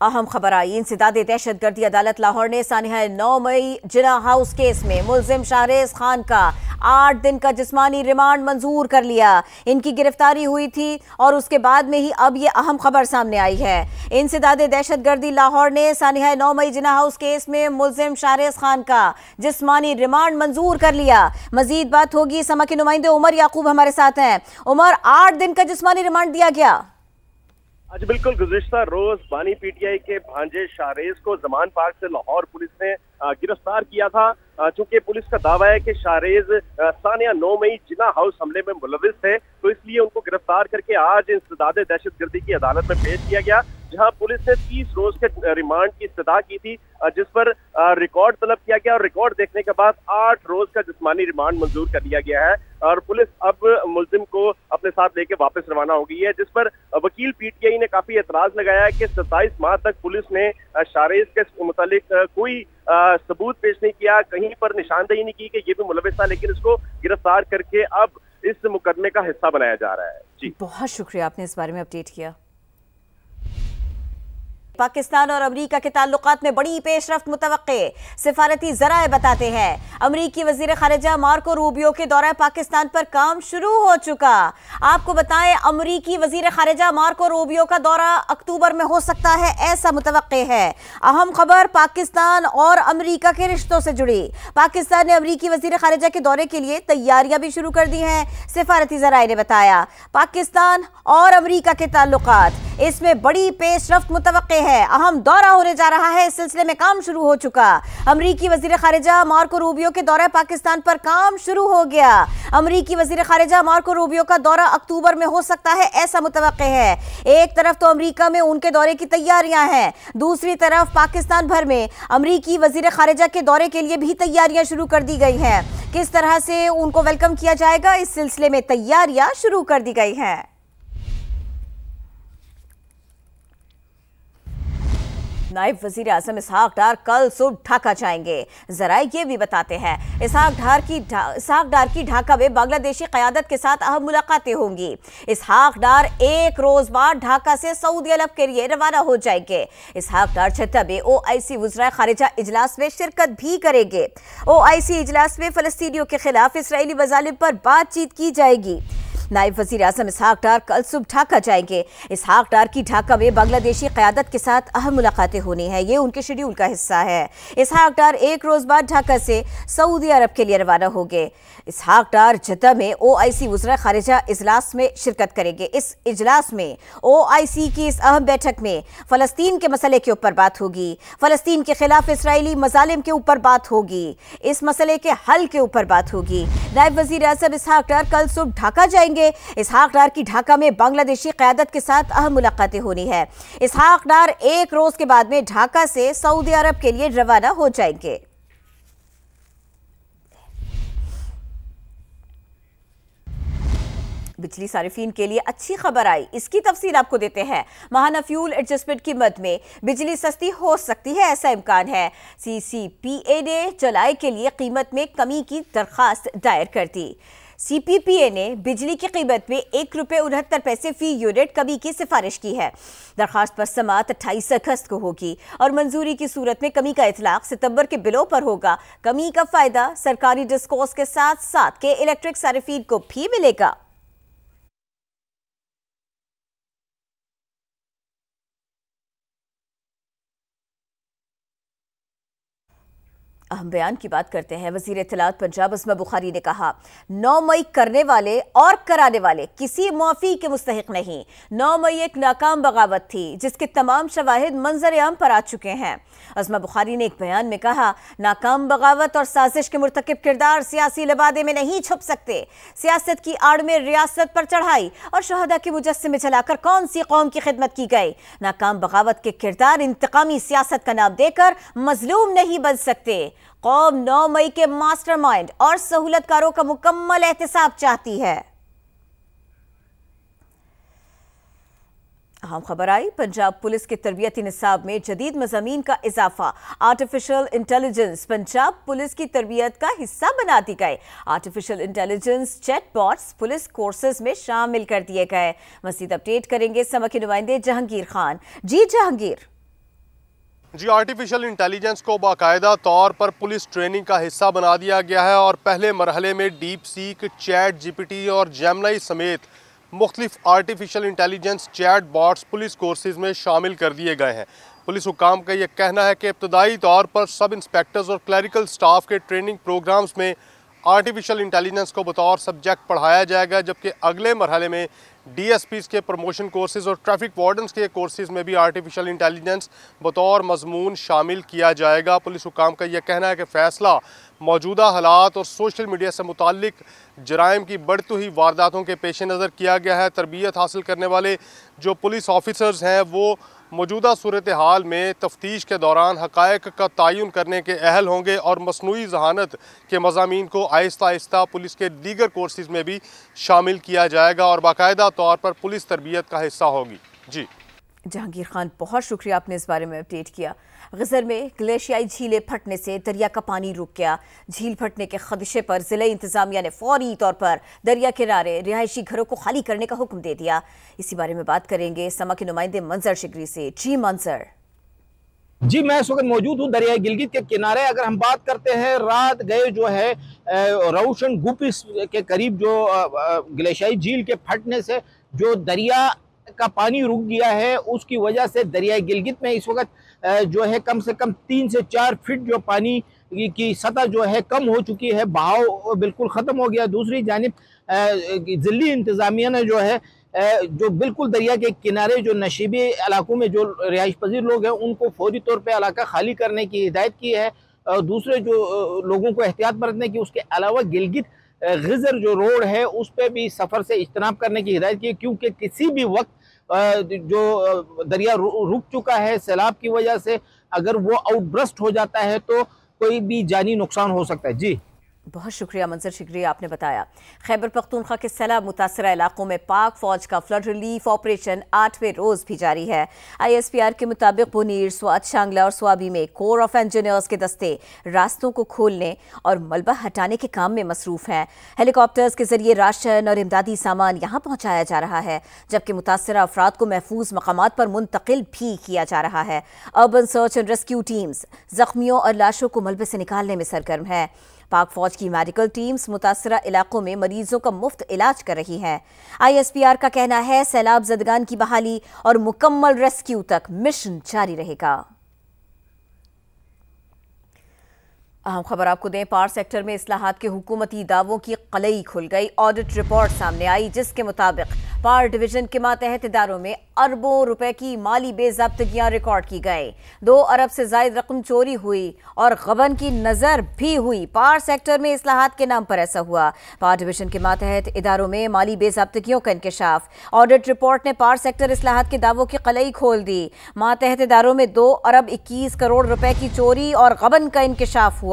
अहम खबर आई। इंसदादे दहशतगर्दी अदालत लाहौर ने सानिया 9 मई जिना हाउस केस में मुलजिम शाहरेज खान का 8 दिन का जिस्मानी रिमांड मंजूर कर लिया। इनकी गिरफ्तारी हुई थी और उसके बाद में ही अब ये अहम खबर सामने आई है। इंसदादे दहशतगर्दी लाहौर ने सानिया 9 मई जिना हाउस केस में मुलजिम शाहरेज खान का जिस्मानी रिमांड मंजूर कर लिया। मजीद बात होगी, समा के नुमाइंदे उमर याकूब हमारे साथ हैं। उमर, 8 दिन का जिस्मानी रिमांड दिया गया। आज बिल्कुल गुज़िश्ता रोज बानी पीटीआई के भांजे शाहरेज को जमान पार्क से लाहौर पुलिस ने गिरफ्तार किया था। चूंकि पुलिस का दावा है कि शाहरेज सानिया 9 मई जिना हाउस हमले में मुलविस थे, तो इसलिए उनको गिरफ्तार करके आज इंसदादे दहशतगर्दी की अदालत में पेश किया गया, जहां पुलिस ने 30 रोज के रिमांड की इस्तदा की थी, जिस पर रिकॉर्ड तलब किया गया और रिकॉर्ड देखने के बाद 8 रोज का जिस्मानी रिमांड मंजूर कर लिया गया है और पुलिस अब मुलजिम को अपने साथ लेके वापस रवाना हो गई है। जिस पर वकील पीटीआई ने काफी एतराज लगाया है कि 27 माह तक पुलिस ने शाहरेज के मुतालिक कोई सबूत पेश नहीं किया, कहीं पर निशानदेही नहीं की कि ये भी मुलविस था, लेकिन इसको गिरफ्तार करके अब इस मुकदमे का हिस्सा बनाया जा रहा है। जी, बहुत शुक्रिया, आपने इस बारे में अपडेट किया। पाकिस्तान और अमरीका के ताल्लुकात में बड़ी पेशरफ्त मुतवक्के, सिफारती ज़राए बताते हैं। अमरीकी वज़ीर ख़ारिजा मार्को रूबियो के दौरे पाकिस्तान पर काम शुरू हो चुका। आपको बताएं, अमरीकी वज़ीर ख़ारिजा मार्को रूबियो का दौरा अक्टूबर में हो सकता है, ऐसा मुतवक्के है। अहम खबर पाकिस्तान और अमरीका के रिश्तों से जुड़ी। पाकिस्तान ने अमरीकी वज़ीर ख़ारिजा के दौरे के लिए तैयारियां भी शुरू कर दी हैं। सिफारती ज़राए ने बताया पाकिस्तान और अमरीका के ताल्लुकात, इसमें बड़ी पेशरफ्त मुतवक्के है। अहम दौरा होने जा रहा है, इस सिलसिले में काम शुरू हो चुका। अमरीकी वज़ीर ख़ारिजा मार्को रूबियो के दौरे पाकिस्तान पर काम शुरू हो गया। अमरीकी वज़ीर ख़ारिजा मार्को रूबियो का दौरा अक्टूबर में हो सकता है, ऐसा मुतवक्के है। एक तरफ तो अमरीका में उनके दौरे की तैयारियां हैं, दूसरी तरफ पाकिस्तान भर में अमरीकी वज़ीर ख़ारिजा के दौरे के लिए भी तैयारियां शुरू कर दी गई हैं। किस तरह से उनको वेलकम किया जाएगा, इस सिलसिले में तैयारियां शुरू कर दी गई हैं। नायब वजीर आजम इसहाक डार कल सुबह ढाका जाएंगे। जराए ये भी बताते हैं इसहाक डार की ढाका में बांग्लादेशी क़यादत के साथ अहम मुलाकातें होंगी। इसहाक डार एक रोज बाद ढाका से सऊदी अरब के लिए रवाना हो जाएंगे। इसहाक डार छत्ता में OIC वज़राए ख़ारिजा इजलास में शिरकत भी करेंगे। OIC इजलास में फ़लस्तीनियों के खिलाफ इसराइली मज़ालिम पर बातचीत की जाएगी। नायब वज़ीर आज़म इसहाक डार कल सुबह ढाका जाएंगे। इसहाक डार की ढाका में बांग्लादेशी क़यादत के साथ अहम मुलाकातें होनी है, ये उनके शेड्यूल का हिस्सा है। इसहाक डार एक रोज़ बाद ढाका से सऊदी अरब के लिए रवाना होंगे। इसहाक डार जद्दा में OIC वज़राए ख़ारिजा इजलास में शिरकत करेंगे। इस इजलास में OIC की इस अहम बैठक में फ़लस्तीन के मसले के ऊपर बात होगी, फ़लस्तीन के खिलाफ इसराइली मज़ालिम के ऊपर बात होगी, इस मसले के हल के ऊपर बात होगी। नायब वज़ीर आज़म इसहाक डार कल सुबह ढाका जाएंगे। इसहाक डार की ढाका में बांग्लादेशी क़यादत के साथ अहम मुलाकातें होनी है। इसहाक डार एक रोज के बाद में ढाका से सऊदी अरब के लिए रवाना हो जाएंगे। बिजली सारिफीन के लिए अच्छी खबर आई, इसकी तफसील आपको देते हैं। माहाना फ्यूल एडजस्टमेंट कीमत में बिजली सस्ती हो सकती है, ऐसा इम्कान है। CCPA ने जुलाई के लिए कीमत में कमी की दरख्वास्त दायर कर दी। CPPA ने बिजली की कीमत में ₹1.69 फी यूनिट कमी की सिफारिश की है। दरखास्त पर समाअत 28 अगस्त को होगी और मंजूरी की सूरत में कमी का इतलाक सितंबर के बिलों पर होगा। कमी का फायदा सरकारी डिस्कोस के साथ साथ के इलेक्ट्रिक सारिफीन को भी मिलेगा। अहम बयान की बात करते हैं। वज़ीर इत्तलात पंजाब अस्मा बुखारी ने कहा 9 मई करने वाले और कराने वाले किसी मुआफ़ी के मुस्तहिक नहीं। 9 मई एक नाकाम बगावत थी जिसके तमाम शवाहिद मंजर आम पर आ चुके हैं। अस्मा बुखारी ने एक बयान में कहा नाकाम बगावत और साजिश के मुर्तकिब किरदार सियासी लबादे में नहीं छुप सकते। सियासत की आड़ में रियासत पर चढ़ाई और शहदा के मुजस्समे जलाकर कौन सी कौम की खिदमत की गई। नाकाम बगावत के किरदार इंतकामी सियासत का नाम देकर मजलूम नहीं बन सकते। कौम 9 मई के मास्टरमाइंड और सहूलतकारों का मुकम्मल एहतिसाब चाहती है। अहम खबर आई, पंजाब पुलिस के तरबियती निसाब में जदीद मज़ामीन का इजाफा। आर्टिफिशियल इंटेलिजेंस पंजाब पुलिस की तरबियत का हिस्सा बना दी गए। Artificial intelligence chatbots police courses में शामिल कर दिए गए। मज़ीद अपडेट करेंगे समा के नुमाइंदे जहांगीर खान। जी जहांगीर। जी, आर्टिफिशियल इंटेलिजेंस को बाकायदा तौर पर पुलिस ट्रेनिंग का हिस्सा बना दिया गया है और पहले मरहले में डीप सीक, चैट जीपीटी और जेमिनी समेत मुख्तलिफ artificial intelligence chat bots police courses में शामिल कर दिए गए हैं। पुलिस हुकाम का यह कहना है कि इब्तदाई तौर पर सब इंस्पेक्टर्स और क्लरिकल स्टाफ के ट्रेनिंग प्रोग्राम्स में आर्टिफिशियल इंटेलिजेंस को बतौर सब्जेक्ट पढ़ाया जाएगा, जबकि अगले मरहले में DSPs के प्रमोशन कोर्सेज़ और ट्रैफिक वार्डन्स के कोर्सेज़ में भी आर्टिफिशियल इंटेलिजेंस बतौर मजमून शामिल किया जाएगा। पुलिस हुकाम का यह कहना है कि फ़ैसला मौजूदा हालात और सोशल मीडिया से मुताल्लिक जराइम की बढ़ती हुई वारदातों के पेश नज़र किया गया है। तरबियत हासिल करने वाले जो पुलिस ऑफिसर्स हैं वो मौजूदा सूरत हाल में तफ्तीश के दौरान हक़ायक़ का तयन करने के अहल होंगे और मसनूई ज़हानत के मज़ामीन को आहिस्ता आहिस्ता पुलिस के दीगर कोर्सेज़ में भी शामिल किया जाएगा और बाकायदा तौर पर पुलिस तरबियत का हिस्सा होगी। जी जहांगीर खान, बहुत शुक्रिया, आपने इस बारे में अपडेट किया। गजर में ग्लेशियाई झीलें फटने से दरिया का पानी रुक गया। झील फटने के खदशे पर जिले इंतजामिया ने फौरी तौर पर दरिया किनारे रिहायशी घरों को खाली करने का हुक्म दे दिया। इसी बारे में बात करेंगे समा के नुमाइंदे मंजर शिगरी से। जी मंजर। जी, मैं इस वक्त मौजूद हूँ दरिया गिलगित के किनारे। अगर हम बात करते हैं रात गए जो है रोशन गुपिस के करीब जो ग्लेशियाई झील के फटने से जो दरिया का पानी रुक गया है, उसकी वजह से दरिया गिलगित में इस वक्त जो है कम से कम 3 से 4 फीट जो पानी की सतह जो है कम हो चुकी है, बहाव बिल्कुल ख़त्म हो गया। दूसरी जानिब ज़िली इंतज़ामिया ने जो है जो बिल्कुल दरिया के किनारे जो नशीबी इलाकों में जो रिहाइश पजीर लोग हैं उनको फौरी तौर पे इलाका खाली करने की हिदायत की है। दूसरे जो लोगों को एहतियात बरतने की, उसके अलावा गिलगित गिजर जो रोड है उस पर भी सफ़र से इज्तनाब करने की हिदायत की, क्योंकि किसी भी वक्त जो दरिया रुक चुका है सैलाब की वजह से, अगर वो आउटब्रस्ट हो जाता है तो कोई भी जानी नुकसान हो सकता है। जी बहुत शुक्रिया मंजर शिगरी, आपने बताया। खैबर पख्तूनख्वा के सैलाब मुतासरा इलाकों में पाक फौज का फ्लड रिलीफ ऑपरेशन 8वें रोज भी जारी है। ISPR के मुताबिक पुनीर, स्वात, शांगला और स्वाबी में कोर ऑफ इंजीनियर्स के दस्ते रास्तों को खोलने और मलबा हटाने के काम में मसरूफ हैं। हेलीकॉप्टर्स के जरिए राशन और इमदादी सामान यहाँ पहुँचाया जा रहा है, जबकि मुतासरा अफराद को महफूज मकामात पर मुंतकिल भी किया जा रहा है। Urban search and rescue teams जख्मियों और लाशों को मलबे से निकालने में सरगर्म है। पाक फौज की मेडिकल टीम्स मुतासरा इलाकों में मरीजों का मुफ्त इलाज कर रही हैं। ISPR का कहना है सैलाब ज़दगान की बहाली और मुकम्मल रेस्क्यू तक मिशन जारी रहेगा। अहम खबर आपको दें, पार सेक्टर में इस्लाहात के हुकूमती दावों की कलई खुल गई। ऑडिट रिपोर्ट सामने आई जिसके मुताबिक पार डिवीजन के मातहत इदारों में अरबों रुपए की माली बेज़ाब्तगियां रिकॉर्ड की गई। 2 अरब से जायद रकम चोरी हुई और गबन की नजर भी हुई। पार सेक्टर में इस्लाहात के नाम पर ऐसा हुआ। पार डिवीजन के मातहत इदारों में माली बेज़ाब्तगियों का इंकशाफ। ऑडिट रिपोर्ट ने पार सेक्टर इस्लाहात के दावों की कलई खोल दी। मातहत इदारों में 2 अरब 21 करोड़ रुपए की चोरी और गबन का इंकशाफ हुआ।